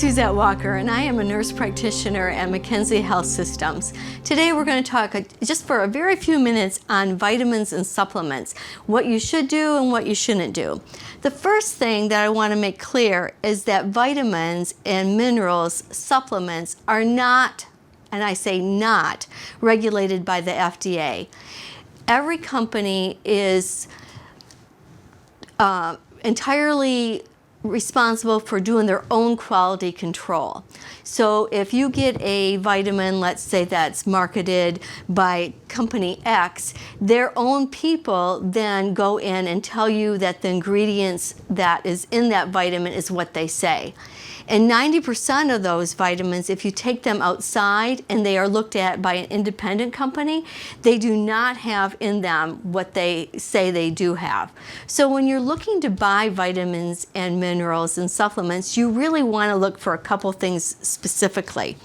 Suzette Walker, and I am a nurse practitioner at McKenzie Health Systems. Today we're going to talk just for a very few minutes on vitamins and supplements, what you should do and what you shouldn't do. The first thing that I want to make clear is that vitamins and minerals supplements are not, and I say not, regulated by the FDA. Every company is entirely responsible for doing their own quality control. So if you get a vitamin, let's say that's marketed by company X, their own people then go in and tell you that the ingredients that is in that vitamin is what they say. And 90% of those vitamins, if you take them outside and they are looked at by an independent company, they do not have in them what they say they do have. So when you're looking to buy vitamins and minerals and supplements, you really want to look for a couple things specifically.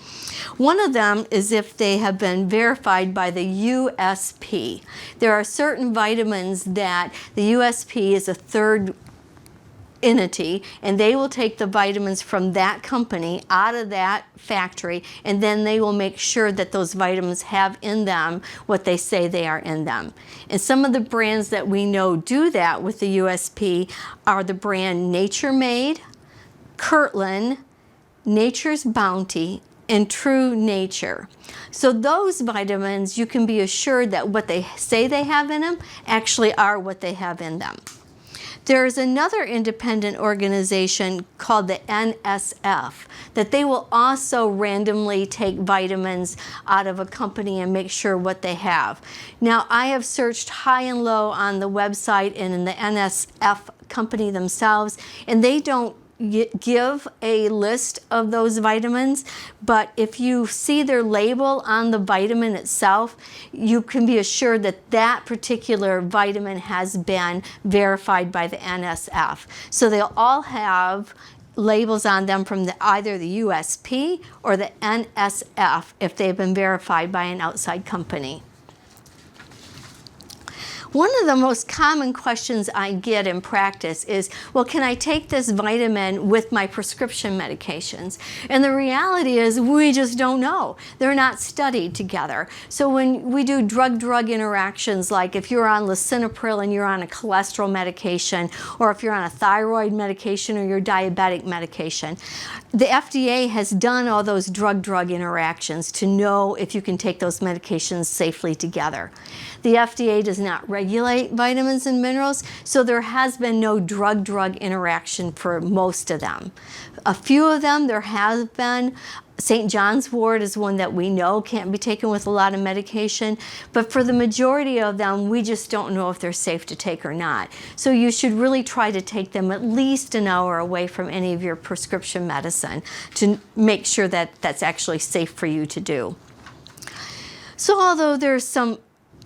One of them is if they have been verified by the USP. There are certain vitamins that the USP is a third entity, and they will take the vitamins from that company out of that factory, and then they will make sure that those vitamins have in them what they say they are in them. And some of the brands that we know do that with the USP are the brand Nature Made, Kirtland, Nature's Bounty, and True Nature. So those vitamins, you can be assured that what they say they have in them actually are what they have in them. There's another independent organization called the NSF that they will also randomly take vitamins out of a company and make sure what they have. Now, I have searched high and low on the website and in the NSF company themselves, and they don't give a list of those vitamins, but if you see their label on the vitamin itself, you can be assured that that particular vitamin has been verified by the NSF. So they'll all have labels on them from either the USP or the NSF if they've been verified by an outside company. One of the most common questions I get in practice is, well, can I take this vitamin with my prescription medications? And the reality is we just don't know. They're not studied together. So when we do drug-drug interactions, like if you're on lisinopril and you're on a cholesterol medication, or if you're on a thyroid medication or your diabetic medication, the FDA has done all those drug-drug interactions to know if you can take those medications safely together. The FDA does not regulate vitamins and minerals, so there has been no drug-drug interaction for most of them. A few of them there has been. St. John's wort is one that we know can't be taken with a lot of medication, but for the majority of them, we just don't know if they're safe to take or not. So you should really try to take them at least an hour away from any of your prescription medicine to make sure that that's actually safe for you to do. So although there's some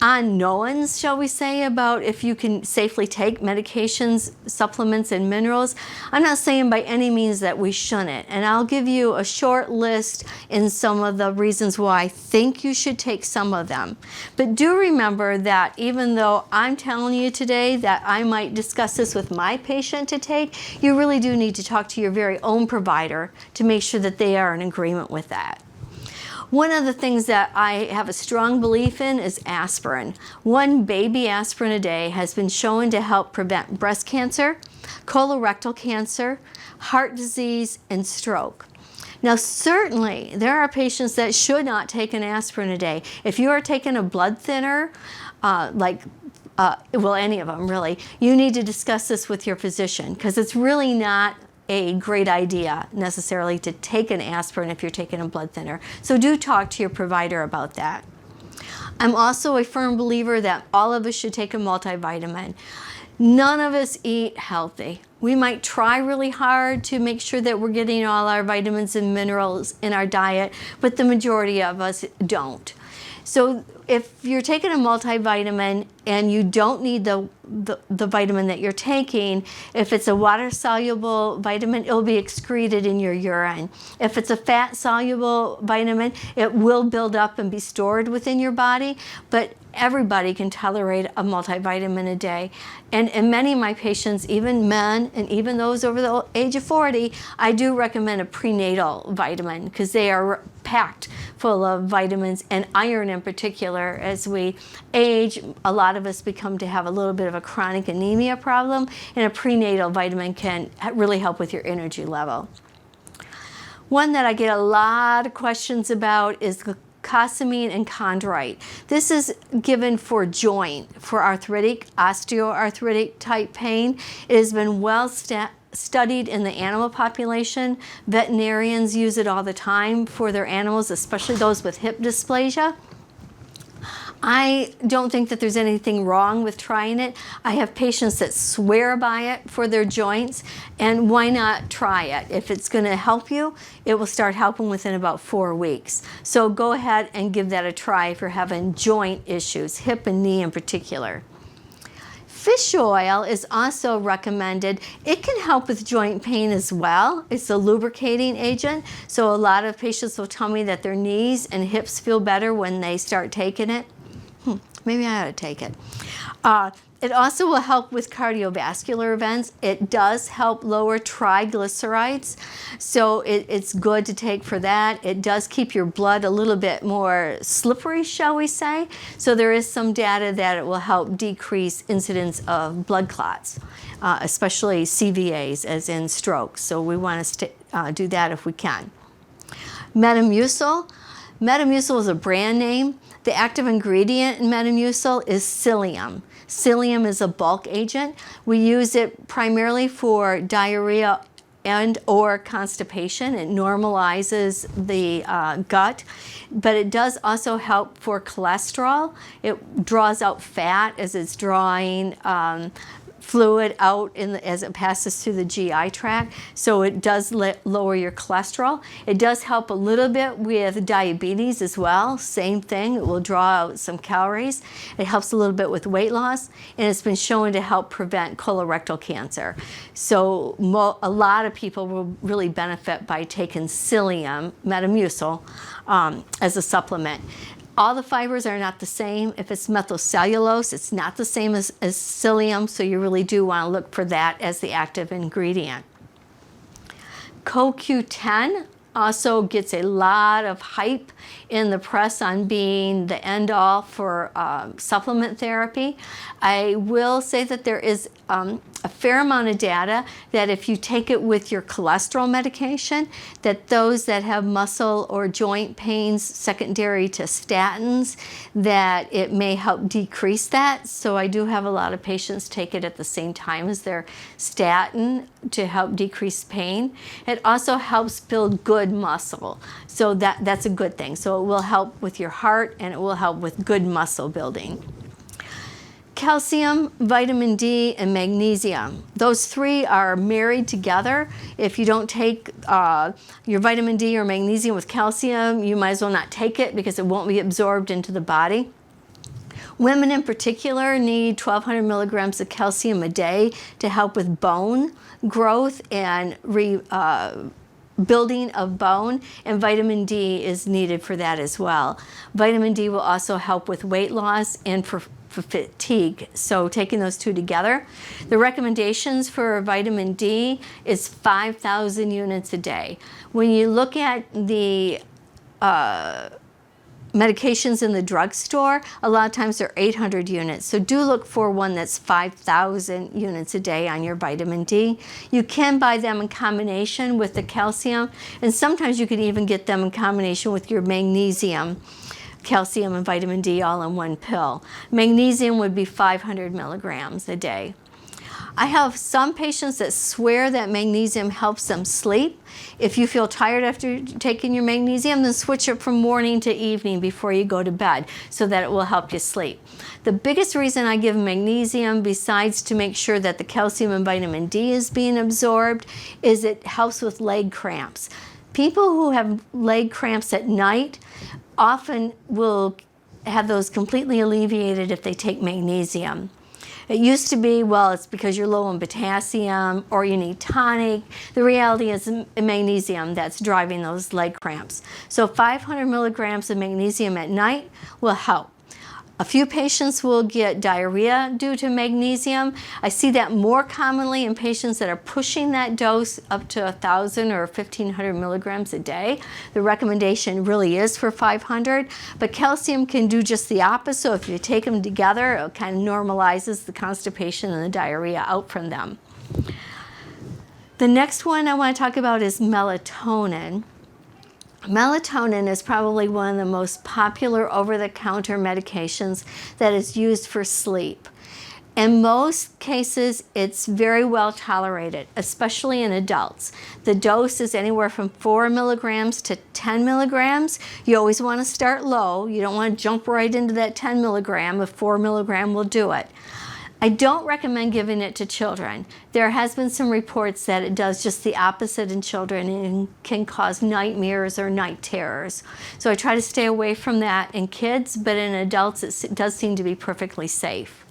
unknowns, shall we say, about if you can safely take medications, supplements, and minerals, I'm not saying by any means that we shouldn't. And I'll give you a short list in some of the reasons why I think you should take some of them. But do remember that even though I'm telling you today that I might discuss this with my patient to take, you really do need to talk to your very own provider to make sure that they are in agreement with that. One of the things that I have a strong belief in is aspirin. One baby aspirin a day has been shown to help prevent breast cancer, colorectal cancer, heart disease, and stroke. Now, certainly, there are patients that should not take an aspirin a day. If you are taking a blood thinner, well, any of them really, you need to discuss this with your physician, because it's really not a great idea necessarily to take an aspirin if you're taking a blood thinner. So do talk to your provider about that. I'm also a firm believer that all of us should take a multivitamin. None of us eat healthy. We might try really hard to make sure that we're getting all our vitamins and minerals in our diet, but the majority of us don't. So if you're taking a multivitamin and you don't need the vitamin that you're taking, if it's a water-soluble vitamin, it'll be excreted in your urine. If it's a fat-soluble vitamin, it will build up and be stored within your body, but everybody can tolerate a multivitamin a day. And many of my patients, even men children and even those over the age of 40, I do recommend a prenatal vitamin because they are packed full of vitamins and iron in particular. As we age, a lot of us become to have a little bit of a chronic anemia problem, and a prenatal vitamin can really help with your energy level. One that I get a lot of questions about is glucosamine and chondroite. This is given for joint, for arthritic, osteoarthritic type pain. It has been well studied in the animal population. Veterinarians use it all the time for their animals, especially those with hip dysplasia. I don't think that there's anything wrong with trying it. I have patients that swear by it for their joints, and why not try it? If it's going to help you, it will start helping within about 4 weeks. So go ahead and give that a try if you're having joint issues, hip and knee in particular. Fish oil is also recommended. It can help with joint pain as well. It's a lubricating agent, so a lot of patients will tell me that their knees and hips feel better when they start taking it. Maybe I ought to take it. It also will help with cardiovascular events. It does help lower triglycerides, so it's good to take for that. It does keep your blood a little bit more slippery, shall we say. So there is some data that it will help decrease incidence of blood clots, especially CVAs, as in strokes. So we want to do that if we can. Metamucil. Metamucil is a brand name. The active ingredient in Metamucil is psyllium. Psyllium is a bulk agent. We use it primarily for diarrhea and or constipation. It normalizes the gut, but it does also help for cholesterol. It draws out fat as it's drawing fluid out as it passes through the GI tract, so it does lower your cholesterol. It does help a little bit with diabetes as well. Same thing, it will draw out some calories. It helps a little bit with weight loss, and it's been shown to help prevent colorectal cancer. So a lot of people will really benefit by taking psyllium, Metamucil, as a supplement. All the fibers are not the same. If it's methylcellulose, it's not the same as psyllium, so you really do want to look for that as the active ingredient. CoQ10 also gets a lot of hype in the press on being the end-all for supplement therapy. I will say that there is a fair amount of data that if you take it with your cholesterol medication, that those that have muscle or joint pains secondary to statins, that it may help decrease that. So I do have a lot of patients take it at the same time as their statin to help decrease pain. It also helps build good muscle, so that's a good thing. So it will help with your heart and it will help with good muscle building. Calcium, vitamin D, and magnesium. Those three are married together. If you don't take your vitamin D or magnesium with calcium, you might as well not take it because it won't be absorbed into the body. Women in particular need 1,200 milligrams of calcium a day to help with bone growth and building of bone, and vitamin D is needed for that as well. Vitamin D will also help with weight loss and for fatigue. So taking those two together, the recommendations for vitamin D is 5,000 units a day. When you look at the medications in the drugstore, a lot of times they're 800 units. So do look for one that's 5,000 units a day on your vitamin D. You can buy them in combination with the calcium, and sometimes you can even get them in combination with your magnesium, calcium and vitamin D all in one pill. Magnesium would be 500 milligrams a day. I have some patients that swear that magnesium helps them sleep. If you feel tired after taking your magnesium, then switch it from morning to evening before you go to bed so that it will help you sleep. The biggest reason I give magnesium, besides to make sure that the calcium and vitamin D is being absorbed, is it helps with leg cramps. People who have leg cramps at night often will have those completely alleviated if they take magnesium. It used to be, well, it's because you're low in potassium or you need tonic. The reality is magnesium that's driving those leg cramps. So 500 milligrams of magnesium at night will help. A few patients will get diarrhea due to magnesium. I see that more commonly in patients that are pushing that dose up to 1,000 or 1,500 milligrams a day. The recommendation really is for 500, but calcium can do just the opposite. So if you take them together, it kind of normalizes the constipation and the diarrhea out from them. The next one I want to talk about is melatonin. Melatonin is probably one of the most popular over-the-counter medications that is used for sleep. In most cases, it's very well tolerated, especially in adults. The dose is anywhere from 4 milligrams to 10 milligrams. You always want to start low. You don't want to jump right into that 10 milligram. A 4 milligram will do it. I don't recommend giving it to children. There has been some reports that it does just the opposite in children and can cause nightmares or night terrors. So I try to stay away from that in kids, but in adults it does seem to be perfectly safe.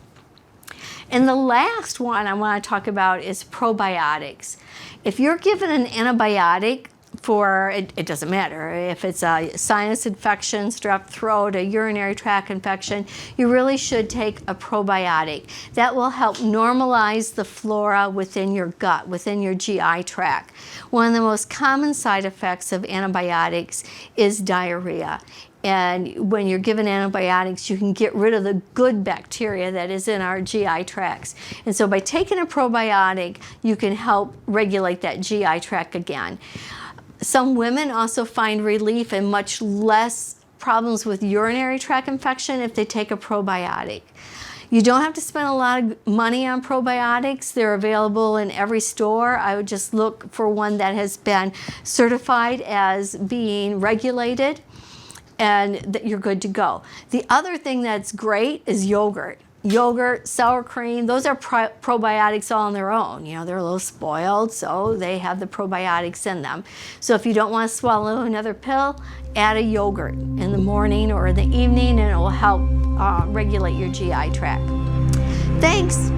And the last one I want to talk about is probiotics. If you're given an antibiotic for, it doesn't matter if it's a sinus infection, strep throat, a urinary tract infection, you really should take a probiotic. That will help normalize the flora within your gut, within your GI tract. One of the most common side effects of antibiotics is diarrhea. And when you're given antibiotics, you can get rid of the good bacteria that is in our GI tracts. And so by taking a probiotic, you can help regulate that GI tract again. Some women also find relief and much less problems with urinary tract infection if they take a probiotic. You don't have to spend a lot of money on probiotics. They're available in every store. I would just look for one that has been certified as being regulated, and that you're good to go. The other thing that's great is yogurt. Yogurt, sour cream, those are probiotics all on their own. You know, they're a little spoiled, so they have the probiotics in them. So if you don't want to swallow another pill, add a yogurt in the morning or in the evening, and it will help regulate your GI tract. Thanks.